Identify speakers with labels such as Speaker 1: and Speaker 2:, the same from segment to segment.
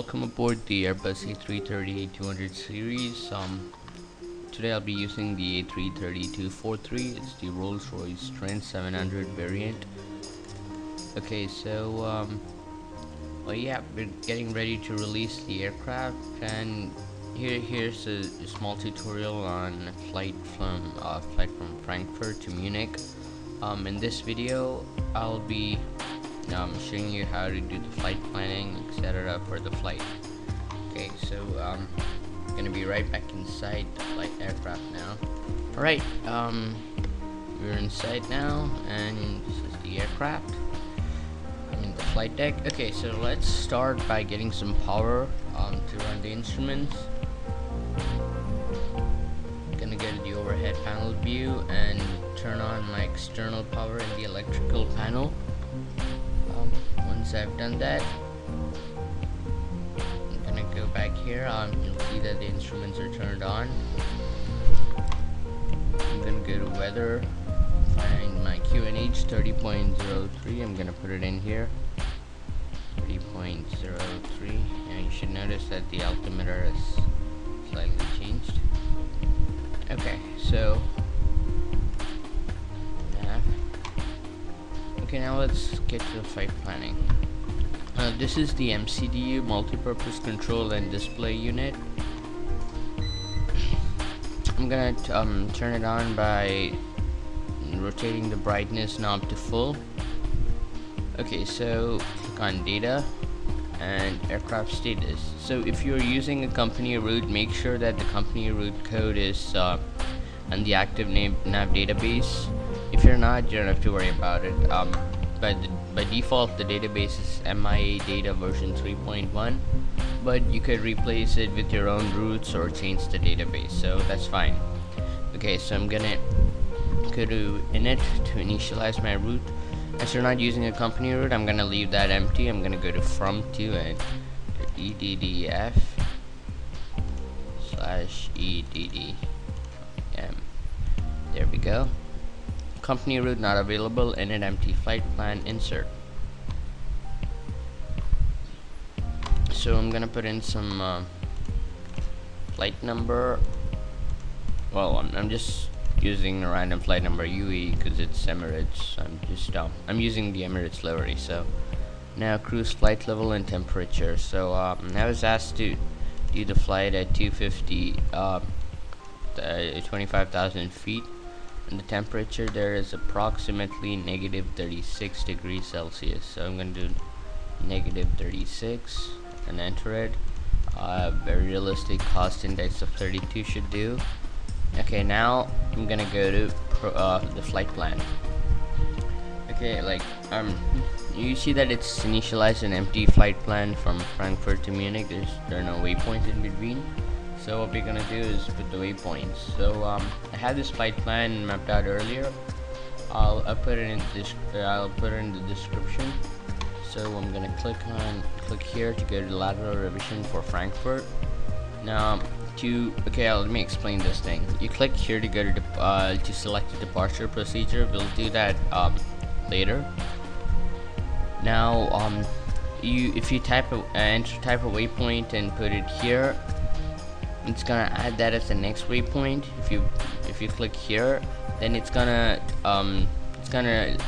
Speaker 1: welcome aboard the Airbus A330-200 series. Today I'll be using the A330-243. It's the Rolls-Royce Trent 700 variant. Okay, so well, yeah, we're getting ready to release the aircraft, and here's a small tutorial on flight from Frankfurt to Munich. In this video, I'll be showing you how to do the flight planning, etc. for the flight. Okay, so I'm gonna be right back inside the flight aircraft now. Alright, we're inside now, and this is the aircraft. I'm in the flight deck. Okay, so let's start by getting some power to run the instruments. Gonna go to the overhead panel view and turn on my external power in the electrical panel. Once I've done that, I'm gonna go back here. You'll see that the instruments are turned on. I'm gonna go to weather, find my QNH 30.03. I'm gonna put it in here, 30.03, and you should notice that the altimeter is slightly changed. Okay, so okay, now let's get to the flight planning. This is the MCDU, multi-purpose control and display unit. I'm gonna turn it on by rotating the brightness knob to full. Okay, so click on data and aircraft status. So if you're using a company route, make sure that the company route code is on the active nav database. If you're not, you don't have to worry about it. By default, the database is MIA data version 3.1, but you could replace it with your own routes or change the database, so that's fine. Okay, so I'm gonna go to init to initialize my route. As you're not using a company route, I'm gonna leave that empty. I'm gonna go to from to and EDDF/EDDM. There we go. Company route not available, init empty flight plan, insert. So I'm gonna put in some flight number. Well, I'm just using a random flight number, UE, because it's Emirates. I'm using the Emirates livery. So now cruise flight level and temperature. So I was asked to do the flight at 250 25,000 feet. And the temperature there is approximately negative 36 degrees Celsius. So I'm going to do negative 36 and enter it. Very realistic cost index of 32 should do. Okay, now I'm gonna go to the flight plan. Okay, you see that it's initialized an empty flight plan from Frankfurt to Munich. There are no waypoints in between. So what we're gonna do is put the waypoints. So I had this flight plan mapped out earlier. I'll put it in the description. So I'm gonna click here to go to the lateral revision for Frankfurt. Now let me explain this thing. You click here to go to select the departure procedure. We'll do that later. Now if you type a waypoint and put it here, it's gonna add that as the next waypoint. If you click here, then it's gonna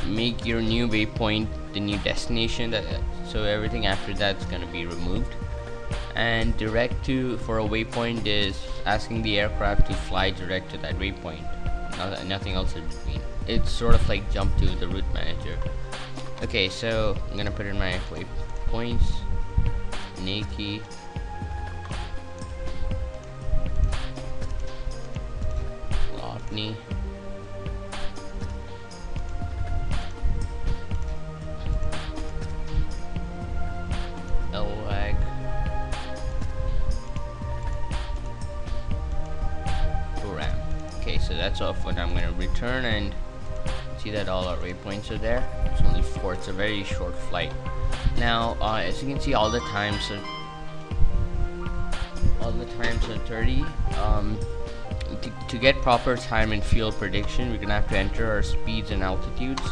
Speaker 1: make your new waypoint the new destination. So everything after that's gonna be removed. And direct to for a waypoint is asking the aircraft to fly direct to that waypoint. Nothing else in between. It's sort of like jump to the route manager. Okay, so I'm gonna put in my waypoints. Nike. Lopney. Elwag. Turam. Okay, so that's all for now. I'm gonna return and see that all our waypoints are there. It's only 4. It's a very short flight. Now, as you can see, all the times are 30. To get proper time and fuel prediction, we're gonna have to enter our speeds and altitudes.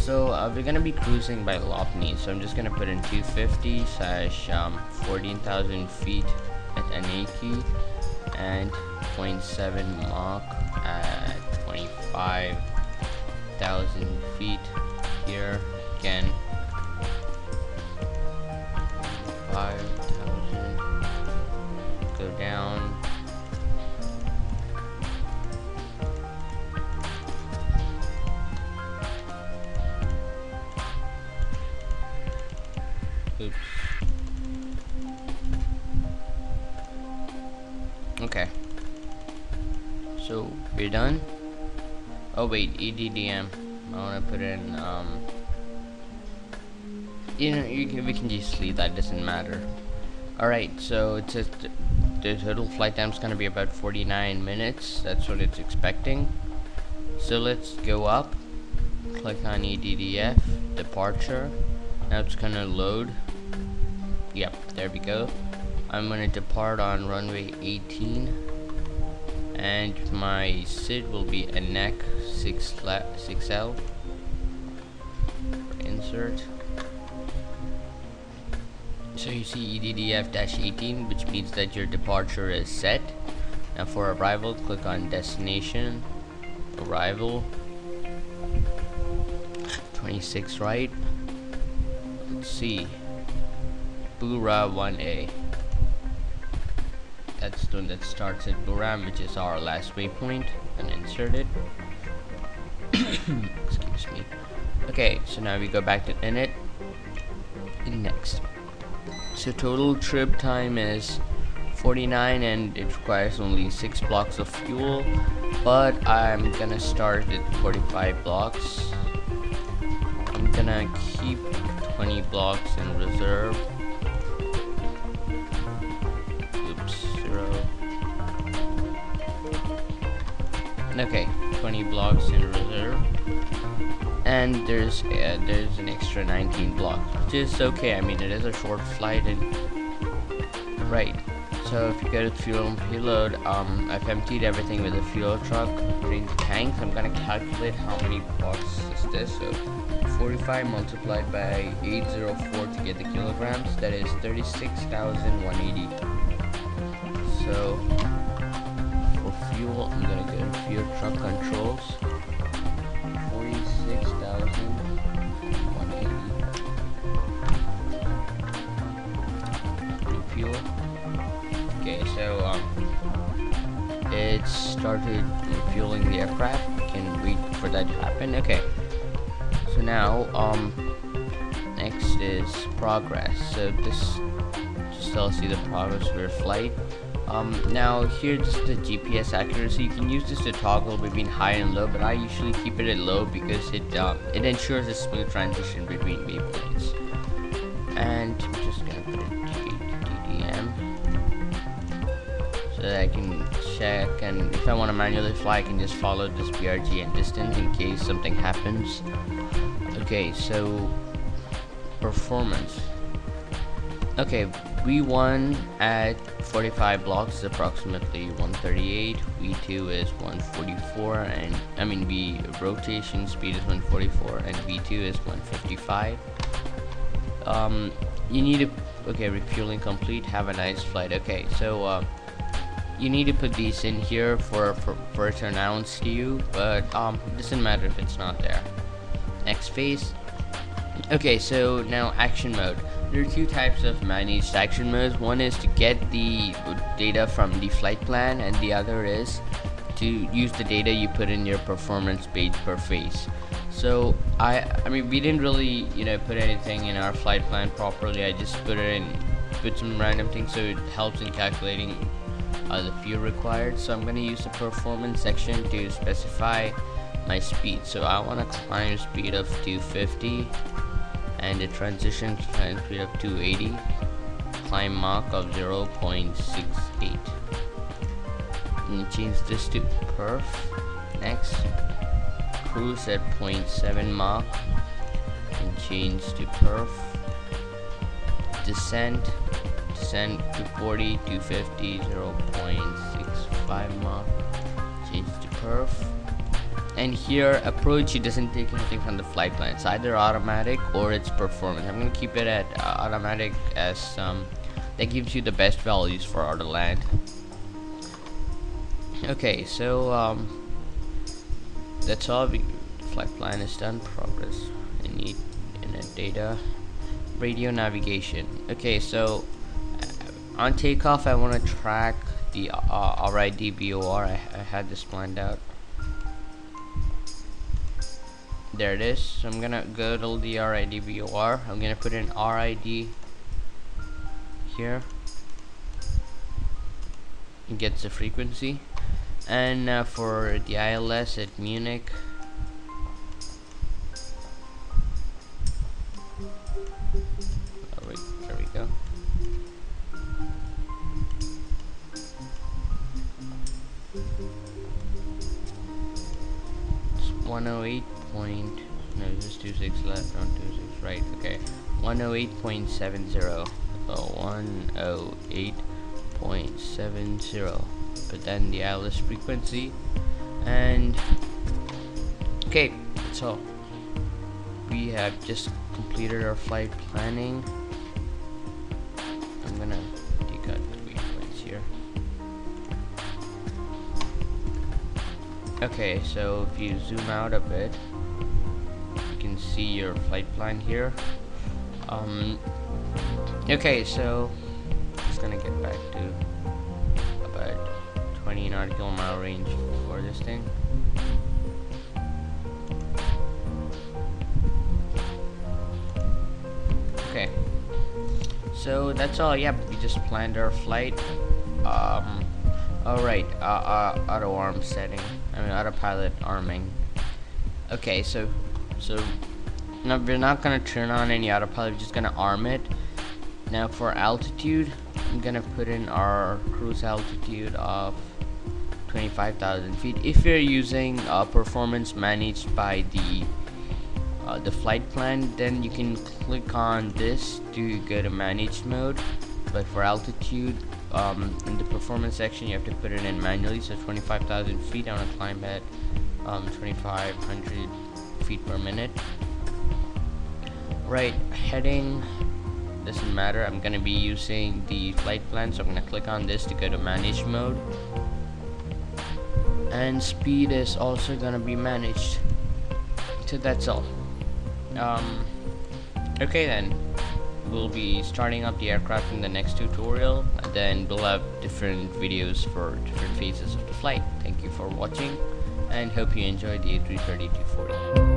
Speaker 1: So we're gonna be cruising by Lopney, so I'm just gonna put in 250 slash 14,000 feet at Anaki and 0.7 Mach at 25,000 feet here again. 5,000. Go down. Oops. Okay. So we're done. Oh wait, EDDM. I want to put in we can just leave that, doesn't matter. Alright, so it says the total flight time is going to be about 49 minutes. That's what it's expecting. So let's go up, click on EDDF, departure. Now it's going to load. Yep, there we go. I'm going to depart on runway 18. And my SID will be ANAC 6L. Insert. So you see EDDF-18, which means that your departure is set. Now for arrival, click on destination, arrival, 26 right. Let's see, Bura 1A. That's the one that starts at Buram, which is our last waypoint, and insert it. Excuse me. Okay, so now we go back to init. Next. So total trip time is 49 and it requires only 6 blocks of fuel, but I'm gonna start at 45 blocks. I'm gonna keep 20 blocks in reserve. Oops, 0. Okay, 20 blocks in reserve. And there's an extra 19 blocks, which is okay. I mean, it is a short flight, and right. So if you go to fuel and payload, I've emptied everything with a fuel truck, drained the tanks. I'm gonna calculate how many blocks is this. So 45 multiplied by 804 to get the kilograms. That is 36,180. So for fuel, I'm gonna go to fuel truck controls. 46,180. Refuel. Okay, so it started refueling the aircraft. We can wait for that to happen. Okay. So now next is progress. So this just tells you the progress of your flight. Now here's the GPS accuracy. You can use this to toggle between high and low, but I usually keep it at low because it ensures a smooth transition between waypoints. And I'm just gonna put it DDM so that I can check, and if I want to manually fly, I can just follow this BRG and distance in case something happens. Okay, so performance. Okay, V1 at 45 blocks is approximately 138, V2 is 144, and I mean rotation speed is 144, and V2 is 155. You need to, okay, refueling complete, have a nice flight. Okay, so you need to put these in here for it to announce to you, but it doesn't matter if it's not there. Next phase. Okay, so now action mode. There are two types of managed action modes. One is to get the data from the flight plan, and the other is to use the data you put in your performance page per phase. So I mean, we didn't really put anything in our flight plan properly. I just put some random things so it helps in calculating the fuel required. So I'm going to use the performance section to specify my speed. So I want to climb speed of 250 and a transition climb speed of 280, climb Mach of 0.68, and change this to perf. Next, cruise at 0.7 Mach and change to perf. Descent to 40, 250, 0.65 Mach, change to perf. and here approach, it doesn't take anything from the flight plan. It's either automatic or it's performance. I'm gonna keep it at automatic, as that gives you the best values for auto land. Okay, so that's all. The flight plan is done. Progress. I need internet data, radio navigation. Okay, so on takeoff, I want to track the RID BOR. I had this planned out. There it is. So I'm gonna go to the RID BOR. I'm gonna put in RID here. It gets the frequency. And for the ILS at Munich, there we go. It's 108 point, no, just 26 left on 26, right? Okay, 108.70. 108.70. But then the ILS frequency, and okay, so we have just completed our flight planning. I'm gonna take out the waypoints here. Okay, so if you zoom out a bit, you can see your flight plan here. Okay, so just gonna get back to about 20 nautical mile range for this thing. Okay, so that's all. Yep, we just planned our flight. Alright, auto arm setting. I mean autopilot arming. Okay, so now we're not gonna turn on any autopilot, we're just gonna arm it. Now for altitude, I'm gonna put in our cruise altitude of 25,000 feet. If you're using performance managed by the flight plan, then you can click on this to go to managed mode. But for altitude, in the performance section, you have to put it in manually. So 25,000 feet. I want to climb at 2,500 feet per minute. Right, heading doesn't matter. I'm gonna be using the flight plan, so I'm gonna click on this to go to managed mode. And speed is also gonna be managed. So that's all. Okay then, we'll be starting up the aircraft in the next tutorial, and then we'll have different videos for different phases of the flight. Thank you for watching, and hope you enjoyed the A330-240.